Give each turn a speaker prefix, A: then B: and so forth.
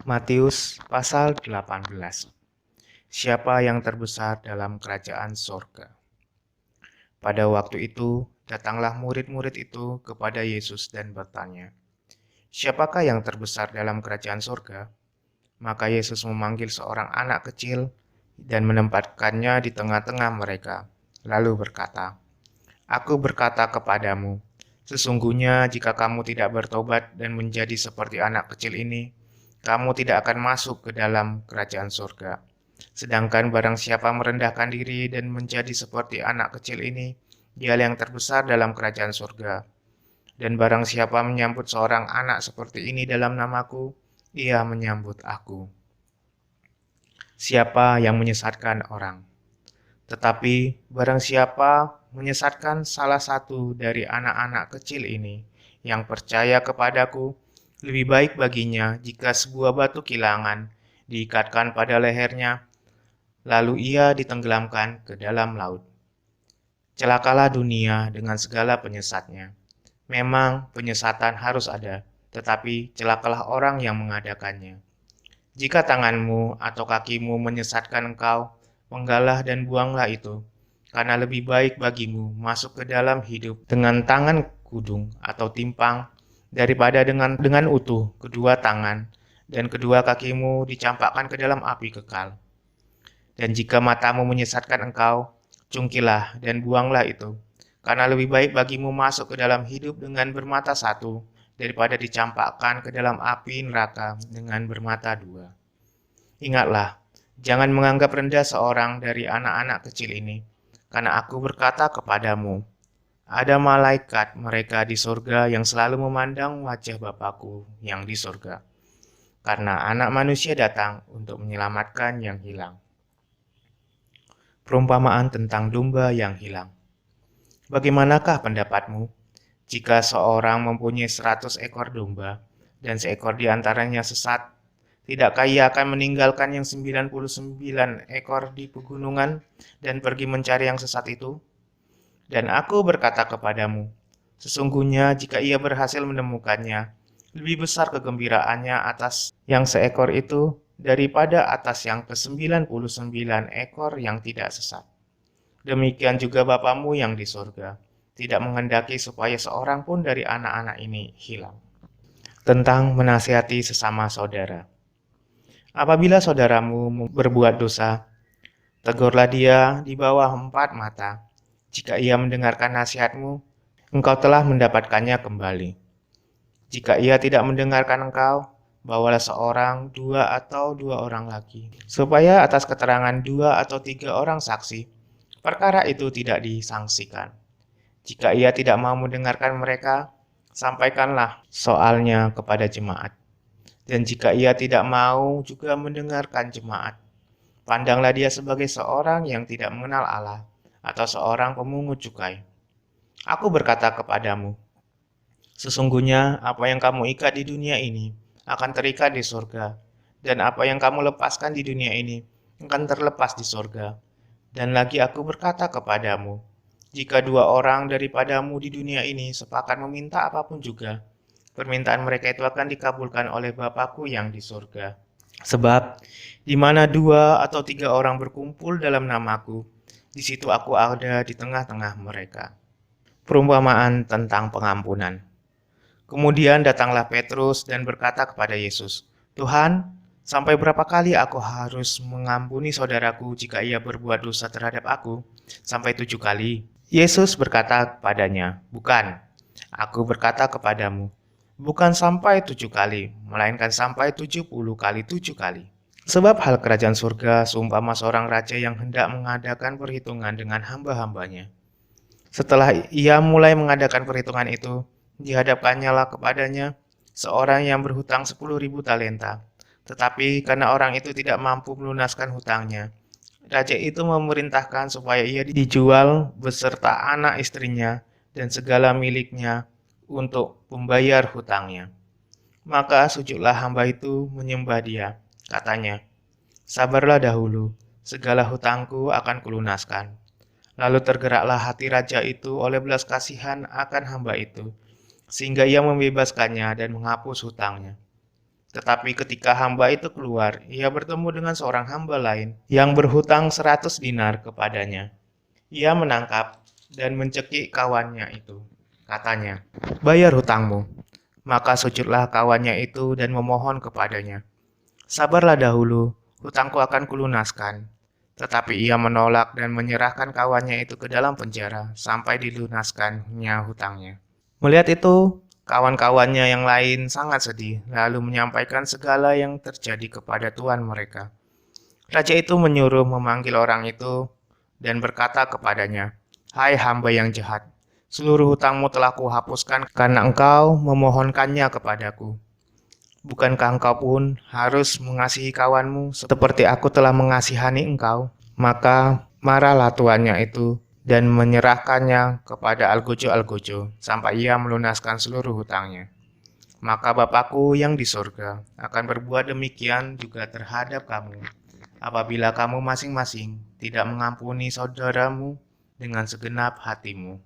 A: Matius pasal 18. Siapa yang terbesar dalam kerajaan sorga? Pada waktu itu, datanglah murid-murid itu kepada Yesus dan bertanya, "Siapakah yang terbesar dalam kerajaan sorga?" Maka Yesus memanggil seorang anak kecil dan menempatkannya di tengah-tengah mereka, lalu berkata, "Aku berkata kepadamu, sesungguhnya jika kamu tidak bertobat dan menjadi seperti anak kecil ini, kamu tidak akan masuk ke dalam kerajaan surga. Sedangkan barang siapa merendahkan diri dan menjadi seperti anak kecil ini, dialah yang terbesar dalam kerajaan surga. Dan barang siapa menyambut seorang anak seperti ini dalam namaku, ia menyambut aku. Siapa yang menyesatkan orang? Tetapi barang siapa menyesatkan salah satu dari anak-anak kecil ini yang percaya kepadaku, lebih baik baginya jika sebuah batu kilangan diikatkan pada lehernya, lalu ia ditenggelamkan ke dalam laut. Celakalah dunia dengan segala penyesatnya. Memang penyesatan harus ada, tetapi celakalah orang yang mengadakannya. Jika tanganmu atau kakimu menyesatkan engkau, penggalah dan buanglah itu, karena lebih baik bagimu masuk ke dalam hidup dengan tangan kudung atau timpang daripada dengan utuh kedua tangan dan kedua kakimu dicampakkan ke dalam api kekal. Dan jika matamu menyesatkan engkau, cungkilah dan buanglah itu, karena lebih baik bagimu masuk ke dalam hidup dengan bermata satu daripada dicampakkan ke dalam api neraka dengan bermata dua. Ingatlah, jangan menganggap rendah seorang dari anak-anak kecil ini, karena aku berkata kepadamu, ada malaikat mereka di surga yang selalu memandang wajah Bapakku yang di surga, karena anak manusia datang untuk menyelamatkan yang hilang. Perumpamaan tentang domba yang hilang. Bagaimanakah pendapatmu jika seorang mempunyai 100 ekor domba dan seekor di antaranya sesat? Tidakkah ia akan meninggalkan yang 99 ekor di pegunungan dan pergi mencari yang sesat itu? Dan aku berkata kepadamu, sesungguhnya jika ia berhasil menemukannya, lebih besar kegembiraannya atas yang seekor itu daripada atas yang ke-99 ekor yang tidak sesat. Demikian juga Bapamu yang di surga, tidak menghendaki supaya seorang pun dari anak-anak ini hilang. Tentang menasihati sesama saudara. Apabila saudaramu berbuat dosa, tegurlah dia di bawah 4 mata. Jika ia mendengarkan nasihatmu, engkau telah mendapatkannya kembali. Jika ia tidak mendengarkan engkau, bawalah seorang, dua, atau 2 orang lagi, supaya atas keterangan 2 atau 3 orang saksi, perkara itu tidak disangsikan. Jika ia tidak mau mendengarkan mereka, sampaikanlah soalnya kepada jemaat. Dan jika ia tidak mau juga mendengarkan jemaat, pandanglah dia sebagai seorang yang tidak mengenal Allah atau seorang pemungut cukai. Aku berkata kepadamu, sesungguhnya apa yang kamu ikat di dunia ini akan terikat di surga, dan apa yang kamu lepaskan di dunia ini akan terlepas di surga. Dan lagi aku berkata kepadamu, jika 2 orang daripadamu di dunia ini sepakat meminta apapun juga, permintaan mereka itu akan dikabulkan oleh Bapakku yang di surga. Sebab di mana 2 atau 3 orang berkumpul dalam namaku, di situ aku ada di tengah-tengah mereka. Perumpamaan tentang pengampunan. Kemudian datanglah Petrus dan berkata kepada Yesus, "Tuhan, sampai berapa kali aku harus mengampuni saudaraku jika ia berbuat dosa terhadap aku? Sampai 7 kali?" Yesus berkata kepadanya, "Bukan, aku berkata kepadamu, bukan sampai 7 kali, melainkan sampai 70 kali 7 kali. Sebab hal kerajaan surga seumpama seorang raja yang hendak mengadakan perhitungan dengan hamba-hambanya. Setelah ia mulai mengadakan perhitungan itu, dihadapkannya lah kepadanya seorang yang berhutang 10.000 talenta. Tetapi karena orang itu tidak mampu melunaskan hutangnya, raja itu memerintahkan supaya ia dijual beserta anak istrinya dan segala miliknya untuk membayar hutangnya. Maka sujudlah hamba itu menyembah dia. Katanya, sabarlah dahulu, segala hutangku akan kulunaskan. Lalu tergeraklah hati raja itu oleh belas kasihan akan hamba itu, sehingga ia membebaskannya dan menghapus hutangnya. Tetapi ketika hamba itu keluar, ia bertemu dengan seorang hamba lain yang berhutang 100 dinar kepadanya. Ia menangkap dan mencekik kawannya itu. Katanya, "Bayar hutangmu." Maka sujudlah kawannya itu dan memohon kepadanya, "Sabarlah dahulu, hutangku akan kulunaskan." Tetapi ia menolak dan menyerahkan kawannya itu ke dalam penjara sampai dilunaskannya hutangnya. Melihat itu, kawan-kawannya yang lain sangat sedih, lalu menyampaikan segala yang terjadi kepada tuan mereka. Raja itu menyuruh memanggil orang itu dan berkata kepadanya, "Hai hamba yang jahat, seluruh hutangmu telah kuhapuskan karena engkau memohonkannya kepadaku. Bukankah engkau pun harus mengasihi kawanmu seperti aku telah mengasihani engkau?" Maka marahlah tuannya itu dan menyerahkannya kepada Algojo-Algojo sampai ia melunaskan seluruh hutangnya. Maka Bapakku yang di surga akan berbuat demikian juga terhadap kamu, apabila kamu masing-masing tidak mengampuni saudaramu dengan segenap hatimu.